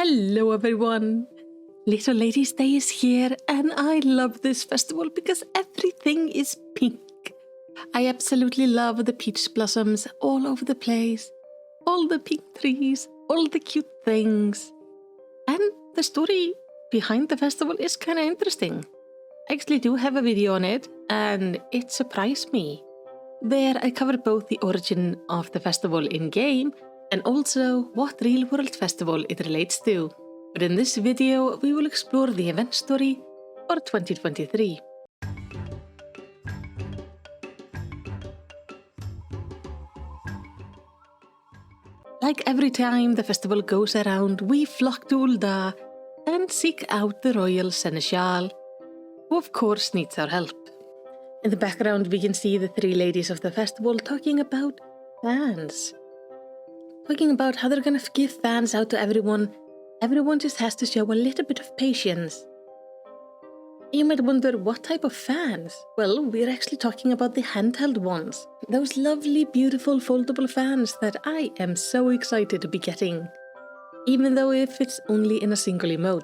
Hello everyone! Little Lady's Day is here and I love this festival because everything is pink. I absolutely love the peach blossoms all over the place, all the pink trees, all the cute things. And the story behind the festival is kind of interesting. I actually do have a video on it and it surprised me. There I covered both the origin of the festival in-game and also what real-world festival it relates to. But in this video, we will explore the event story for 2023. Like every time the festival goes around, we flock to Ul'dah and seek out the royal seneschal, who of course needs our help. In the background, we can see the three ladies of the festival talking about fans. Talking about how they're gonna give fans out to everyone. Everyone just has to show a little bit of patience. You might wonder, what type of fans? Well, we're actually talking about the handheld ones. Those lovely, beautiful, foldable fans that I am so excited to be getting. Even though if it's only in a single emote.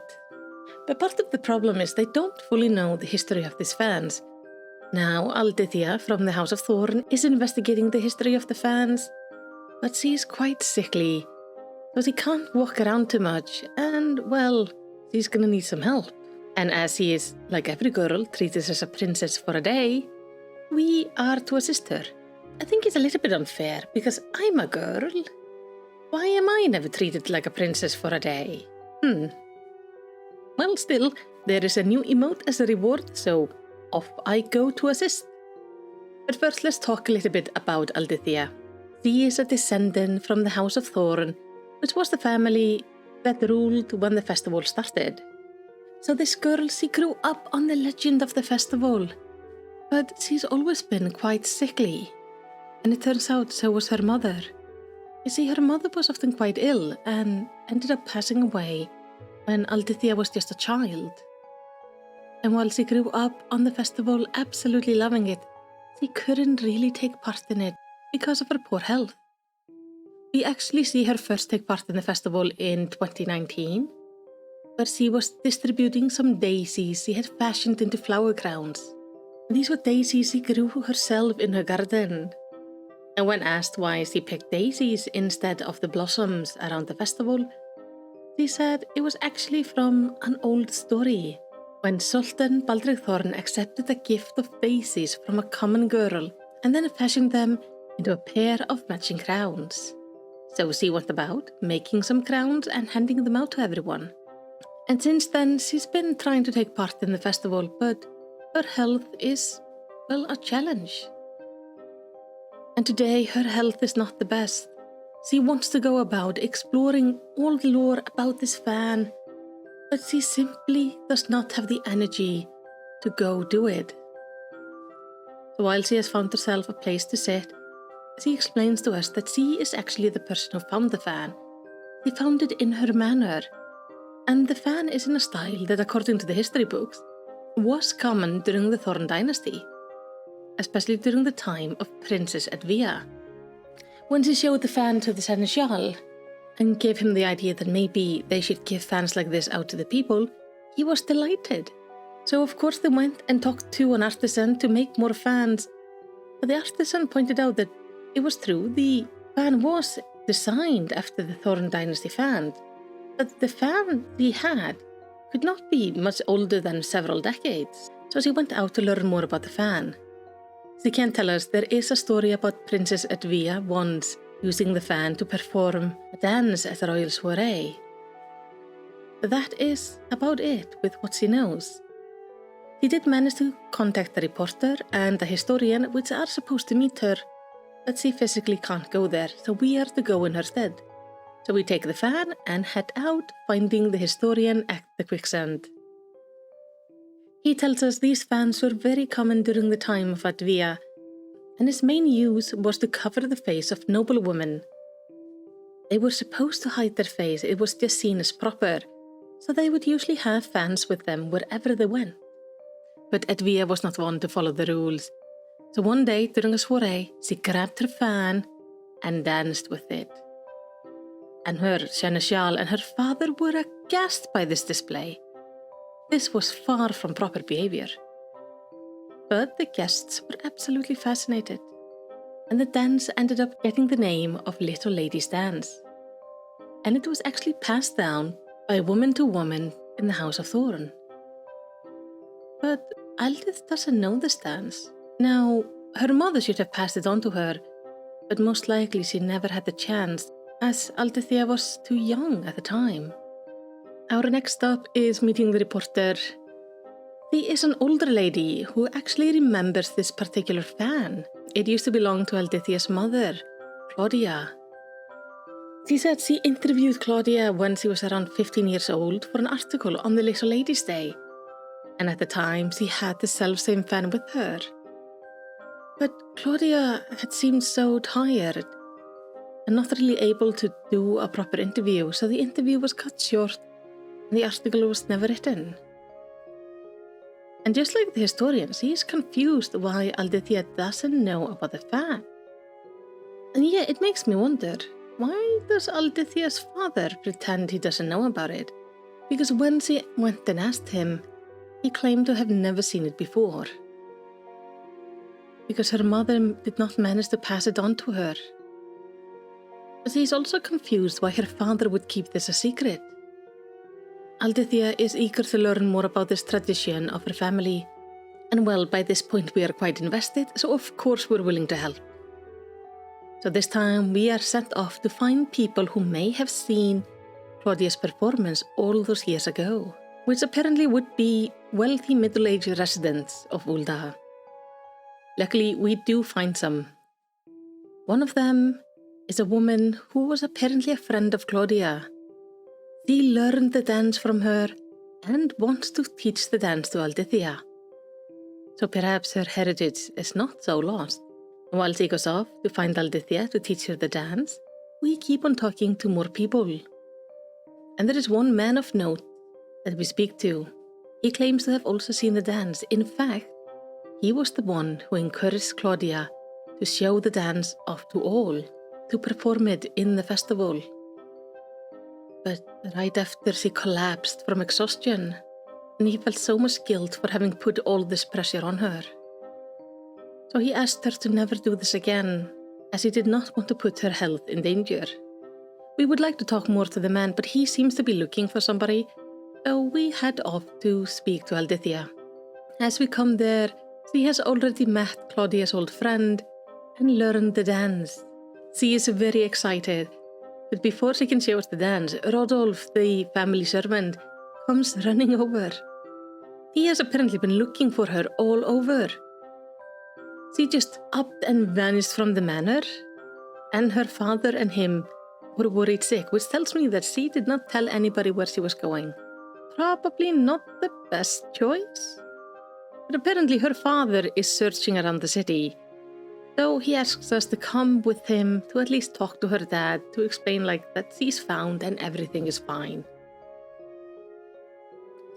But part of the problem is they don't fully know the history of these fans. Now, Aldythia from the House of Thorn is investigating the history of the fans, but she is quite sickly, so she can't walk around too much, and, well, she's gonna need some help. And as she is, like every girl, treated as a princess for a day, we are to assist her. I think it's a little bit unfair, because I'm a girl. Why am I never treated like a princess for a day? Well, still, there is a new emote as a reward, so off I go to assist. But first, let's talk a little bit about Aldythia. She is a descendant from the House of Thorn, which was the family that ruled when the festival started. So this girl, she grew up on the legend of the festival, but she's always been quite sickly. And it turns out so was her mother. You see, her mother was often quite ill and ended up passing away when Aldythia was just a child. And while she grew up on the festival absolutely loving it, she couldn't really take part in it because of her poor health. We actually see her first take part in the festival in 2019, where she was distributing some daisies she had fashioned into flower crowns. These were daisies she grew herself in her garden. And when asked why she picked daisies instead of the blossoms around the festival, she said it was actually from an old story, when Sultan Baldric Thorn accepted a gift of daisies from a common girl and then fashioned them into a pair of matching crowns. So she went about making some crowns and handing them out to everyone. And since then, she's been trying to take part in the festival, but her health is, well, a challenge. And today, her health is not the best. She wants to go about exploring all the lore about this fan, but she simply does not have the energy to go do it. So while she has found herself a place to sit, she explains to us that she is actually the person who found the fan. She found it in her manor, and the fan is in a style that, according to the history books, was common during the Thorn dynasty, especially during the time of Princess Edvia. When she showed the fan to the seneschal and gave him the idea that maybe they should give fans like this out to the people, he was delighted. So of course they went and talked to an artisan to make more fans, but the artisan pointed out that it was true, the fan was designed after the Thorn dynasty fan, but the fan he had could not be much older than several decades, so she went out to learn more about the fan. She can tell us there is a story about Princess Edvia once using the fan to perform a dance at a royal soiree. But that is about it with what she knows. She did manage to contact the reporter and the historian, which are supposed to meet her, but she physically can't go there, so we are to go in her stead. So we take the fan and head out, finding the historian at the quicksand. He tells us these fans were very common during the time of Edvia, and its main use was to cover the face of noble women. They were supposed to hide their face, it was just seen as proper, so they would usually have fans with them wherever they went. But Edvia was not one to follow the rules. So one day, during a soiree, she grabbed her fan and danced with it. and her seneschal and her father were aghast by this display. This was far from proper behavior. But the guests were absolutely fascinated, and the dance ended up getting the name of Little Lady's Dance. And it was actually passed down by woman to woman in the House of Thorn. But Aldith doesn't know this dance. Now, her mother should have passed it on to her, but most likely she never had the chance, as Aldithia was too young at the time. Our next stop is meeting the reporter. She is an older lady who actually remembers this particular fan. It used to belong to Aldithia's mother, Claudia. She said she interviewed Claudia when she was around 15 years old for an article on the Little Ladies' Day, and at the time she had the self-same fan with her. But Claudia had seemed so tired and not really able to do a proper interview, so the interview was cut short and the article was never written. And just like the historians, he is confused why Aldithia doesn't know about the fan. And yeah, it makes me wonder, why does Aldithia's father pretend he doesn't know about it? Because when she went and asked him, he claimed to have never seen it before. Because her mother did not manage to pass it on to her. But he's also confused why her father would keep this a secret. Aldithia is eager to learn more about this tradition of her family, and well, by this point we are quite invested, so of course we're willing to help. So this time we are sent off to find people who may have seen Claudia's performance all those years ago, which apparently would be wealthy middle-aged residents of Ulda. Luckily, we do find some. One of them is a woman who was apparently a friend of Claudia. She learned the dance from her and wants to teach the dance to Aldithia. So perhaps her heritage is not so lost. And while she goes off to find Aldithia to teach her the dance, we keep on talking to more people. And there is one man of note that we speak to. He claims to have also seen the dance. In fact, he was the one who encouraged Claudia to show the dance off to all, to perform it in the festival. But right after she collapsed from exhaustion, and he felt so much guilt for having put all this pressure on her. So he asked her to never do this again, as he did not want to put her health in danger. We would like to talk more to the man, but he seems to be looking for somebody, so we head off to speak to Aldithia. As we come there, she has already met Claudia's old friend and learned the dance. She is very excited, but before she can show us the dance, Rodolph, the family servant, comes running over. He has apparently been looking for her all over. She just upped and vanished from the manor, and her father and him were worried sick, which tells me that she did not tell anybody where she was going. Probably not the best choice. But apparently her father is searching around the city, so he asks us to come with him to at least talk to her dad, to explain that she's found and everything is fine.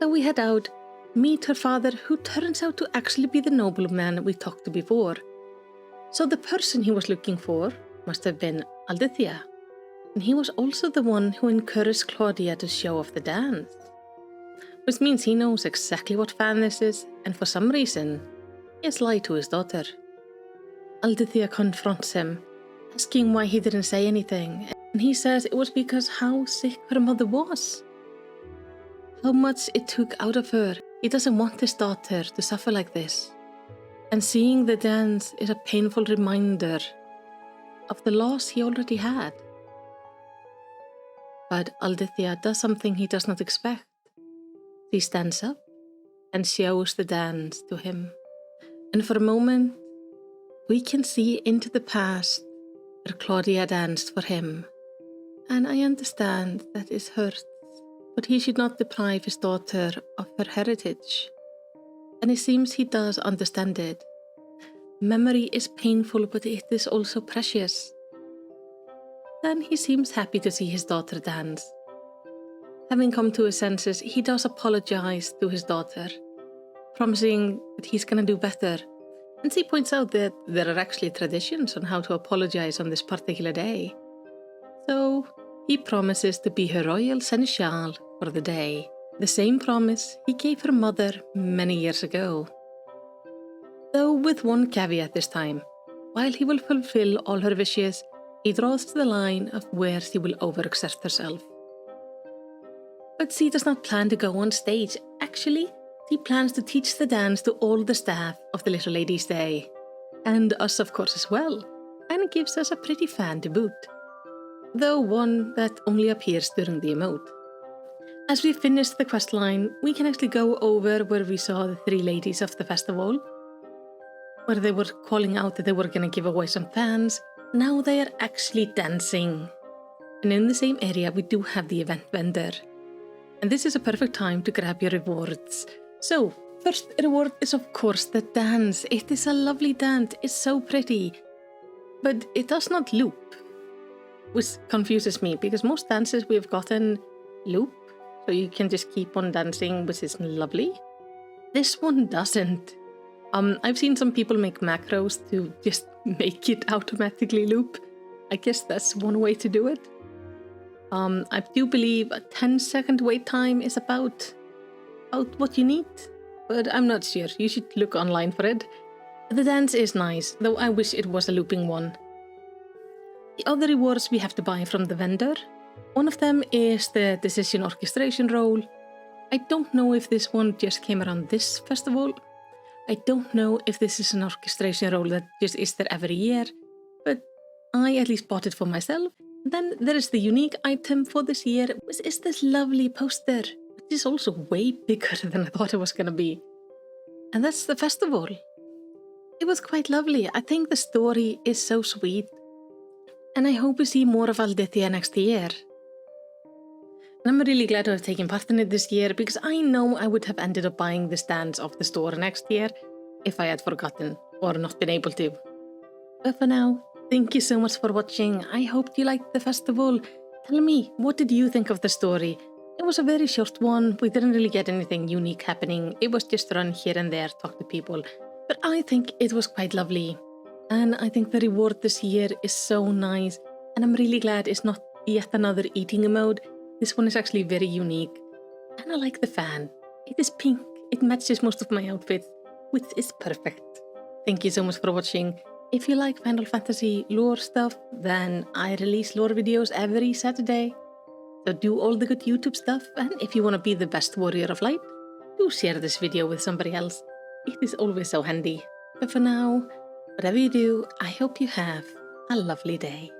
So we head out, meet her father, who turns out to actually be the nobleman we talked to before. So the person he was looking for must have been Aldithia, and he was also the one who encouraged Claudia to show off the dance. Which means he knows exactly what fan this is, and for some reason, he has lied to his daughter. Aldithia confronts him, asking why he didn't say anything, and he says it was because how sick her mother was. How much it took out of her. He doesn't want his daughter to suffer like this. And seeing the dance is a painful reminder of the loss he already had. But Aldithia does something he does not expect. She stands up and shows the dance to him. And for a moment, we can see into the past where Claudia danced for him. And I understand that it hurts, but he should not deprive his daughter of her heritage. And it seems he does understand it. Memory is painful, but it is also precious. Then he seems happy to see his daughter dance. Having come to his senses, he does apologize to his daughter, promising that he's going to do better. And she points out that there are actually traditions on how to apologize on this particular day. So he promises to be her royal seneschal for the day. The same promise he gave her mother many years ago. Though with one caveat this time. While he will fulfill all her wishes, he draws to the line of where she will overexert herself. But she does not plan to go on stage. Actually, she plans to teach the dance to all the staff of the Little Lady's Day. And us, of course, as well. And gives us a pretty fan to boot. Though one that only appears during the emote. As we finish the questline, we can actually go over where we saw the three ladies of the festival, where they were calling out that they were going to give away some fans. Now they are actually dancing. And in the same area, we do have the event vendor. And this is a perfect time to grab your rewards. So, first reward is of course the dance. It is a lovely dance. It's so pretty. But it does not loop, which confuses me because most dances we've gotten loop. So you can just keep on dancing, which is lovely. This one doesn't. I've seen some people make macros to just make it automatically loop. I guess that's one way to do it. I do believe a 10-second wait time is about what you need, but I'm not sure. You should look online for it. The dance is nice, though I wish it was a looping one. The other rewards we have to buy from the vendor. One of them is the decision orchestration role. I don't know if this one just came around this festival. I don't know if this is an orchestration role that just is there every year, but I at least bought it for myself. Then there is the unique item for this year, which is this lovely poster, which is also way bigger than I thought it was going to be. And that's the festival. It was quite lovely. I think the story is so sweet. And I hope we see more of Aldithia next year. And I'm really glad to have taken part in it this year because I know I would have ended up buying the stands of the store next year if I had forgotten or not been able to. But for now, thank you so much for watching. I hope you liked the festival. Tell me, what did you think of the story? It was a very short one. We didn't really get anything unique happening. It was just run here and there, talk to people. But I think it was quite lovely. And I think the reward this year is so nice. And I'm really glad it's not yet another eating mode. This one is actually very unique. And I like the fan. It is pink. It matches most of my outfits, which is perfect. Thank you so much for watching. If you like Final Fantasy lore stuff, then I release lore videos every Saturday. So do all the good YouTube stuff, and if you want to be the best warrior of light, do share this video with somebody else. It is always so handy. But for now, whatever you do, I hope you have a lovely day.